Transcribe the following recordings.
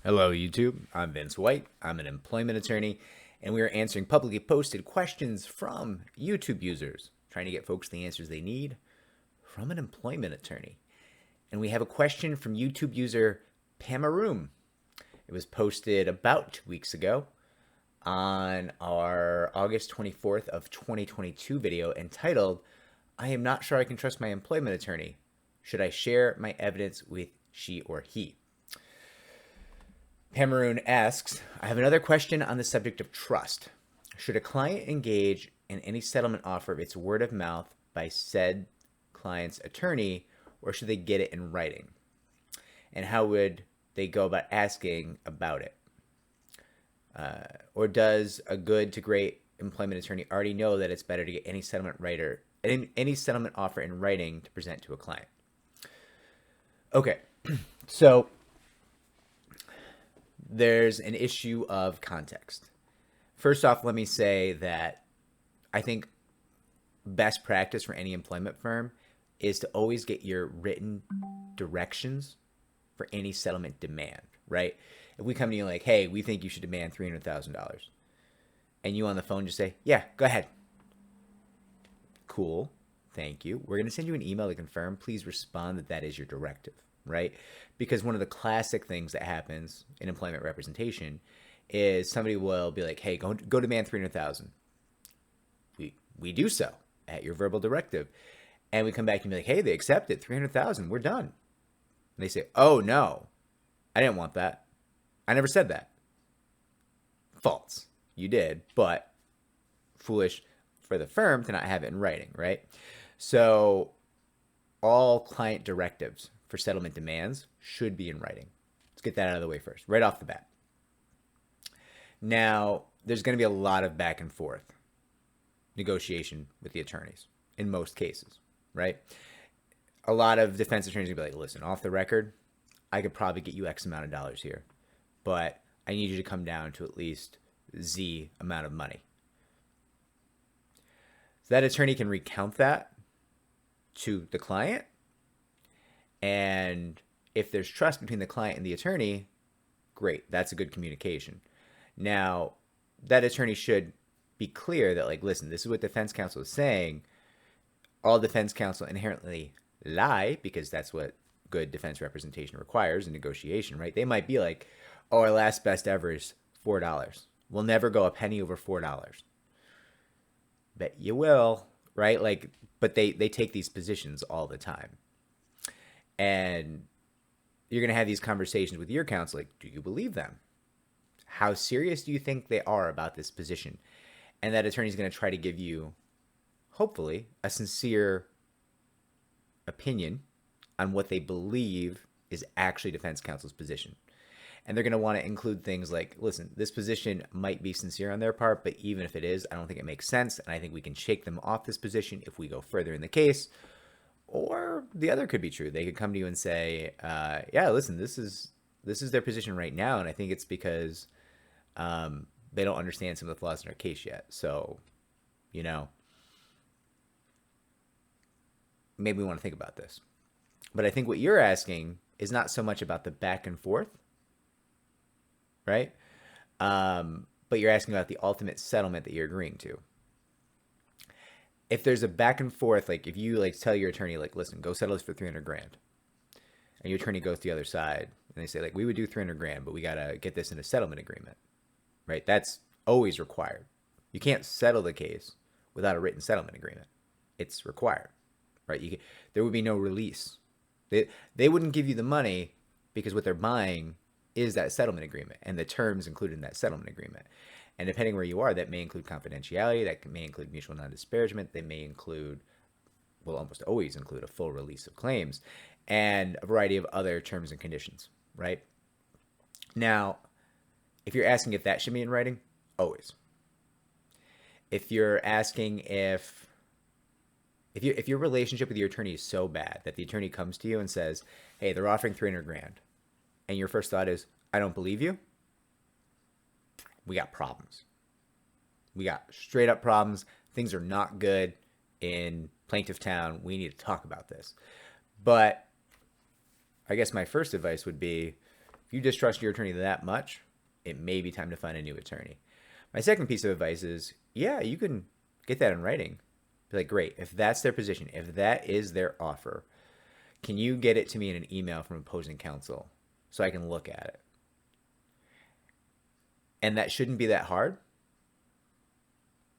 Hello, YouTube. I'm Vince White. I'm an employment attorney, and we are answering publicly posted questions from YouTube users, trying to get folks the answers they need from an employment attorney. And we have a question from YouTube user Pamaroom. It was posted about 2 weeks ago on our August 24th of 2022 video entitled, I am not sure I can trust my employment attorney. Should I share my evidence with she or he? Pamaroon asks, I have another question on the subject of trust. Should a client engage in any settlement offer if it's word of mouth by said client's attorney, or should they get it in writing? And how would they go about asking about it? Or does a good to great employment attorney already know that it's better to get any settlement offer in writing to present to a client? Okay, so there's an issue of context. First off, let me say that I think best practice for any employment firm is to always get your written directions for any settlement demand, right? If we come to you like, hey, we think you should demand $300,000, and you on the phone just say, yeah, go ahead. Cool. Thank you. We're going to send you an email to confirm. Please respond that that is your directive, right? Because one of the classic things that happens in employment representation is somebody will be like, hey, go demand 300,000. We do so at your verbal directive. And we come back and be like, hey, they accepted 300,000. We're done. And they say, oh, no, I didn't want that. I never said that. False. You did, but foolish for the firm to not have it in writing, right? So all client directives for settlement demands should be in writing. Let's get that out of the way first, right off the bat. Now, there's going to be a lot of back and forth negotiation with the attorneys in most cases, right? A lot of defense attorneys will be like, listen, off the record, I could probably get you X amount of dollars here, but I need you to come down to at least Z amount of money. So that attorney can recount that to the client. And if there's trust between the client and the attorney, great. That's a good communication. Now, that attorney should be clear that, like, listen, this is what defense counsel is saying. All defense counsel inherently lie because that's what good defense representation requires in negotiation, right? They might be like, oh, our last best ever is $4. We'll never go a penny over $4. Bet you will, right? Like, but they take these positions all the time. And you're going to have these conversations with your counsel, like, do you believe them? How serious do you think they are about this position? And that attorney is going to try to give you, hopefully, a sincere opinion on what they believe is actually defense counsel's position. And they're going to want to include things like, listen, this position might be sincere on their part, but even if it is, I don't think it makes sense. And I think we can shake them off this position if we go further in the case. Or the other could be true. They could come to you and say, yeah, listen, this is their position right now. And I think it's because they don't understand some of the flaws in our case yet. So, maybe we want to think about this. But I think what you're asking is not so much about the back and forth, right? But you're asking about the ultimate settlement that you're agreeing to. If there's a back and forth, like if you like tell your attorney, like, listen, go settle this for 300 grand, and your attorney goes to the other side and they say, like, we would do 300 grand, but we got to get this in a settlement agreement, right? That's always required. You can't settle the case without a written settlement agreement. It's required, right? There would be no release. They wouldn't give you the money because what they're buying is that settlement agreement and the terms included in that settlement agreement. And depending where you are, that may include confidentiality, that may include mutual non-disparagement, they may include, will almost always include a full release of claims and a variety of other terms and conditions, right? Now, if you're asking if that should be in writing, always. If you're asking if your relationship with your attorney is so bad that the attorney comes to you and says, hey, they're offering 300 grand, and your first thought is, I don't believe you, we got problems. We got straight up problems. Things are not good in Plaintiff Town. We need to talk about this. But I guess my first advice would be, If you distrust your attorney that much, it may be time to find a new attorney. My second piece of advice is, yeah, you can get that in writing. Be like, great, if that's their position, if that is their offer, can you get it to me in an email from opposing counsel so I can look at it? And that shouldn't be that hard.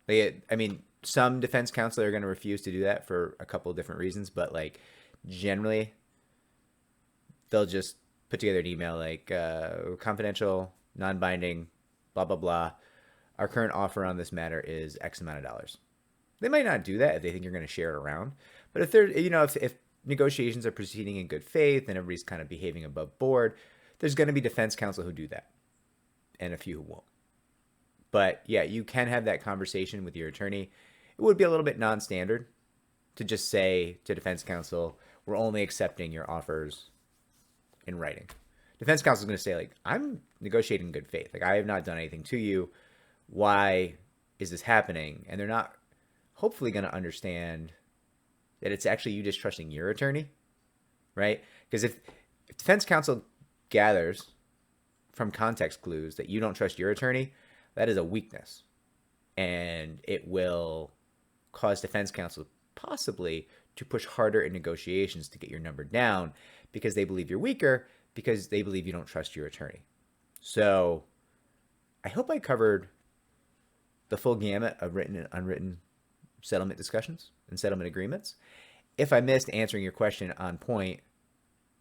Like, I mean, some defense counsel are going to refuse to do that for a couple of different reasons, but like generally, they'll just put together an email like confidential, non-binding, blah, blah, blah. Our current offer on this matter is X amount of dollars. They might not do that if they think you're going to share it around. But if they're, if negotiations are proceeding in good faith and everybody's kind of behaving above board, there's going to be defense counsel who do that and a few who won't. But yeah, you can have that conversation with your attorney. It would be a little bit non-standard to just say to defense counsel, we're only accepting your offers in writing. Defense counsel is going to say, like, I'm negotiating in good faith. Like, I have not done anything to you. Why is this happening? And they're not hopefully going to understand that it's actually you distrusting your attorney, right? Because if defense counsel gathers from context clues that you don't trust your attorney, that is a weakness. And it will cause defense counsel possibly to push harder in negotiations to get your number down because they believe you're weaker, because they believe you don't trust your attorney. So I hope I covered the full gamut of written and unwritten settlement discussions and settlement agreements. If I missed answering your question on point,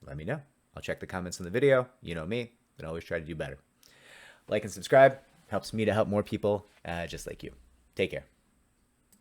let me know. I'll check the comments on the video. You know me, and always try to do better. Like and subscribe helps me to help more people just like you. Take care.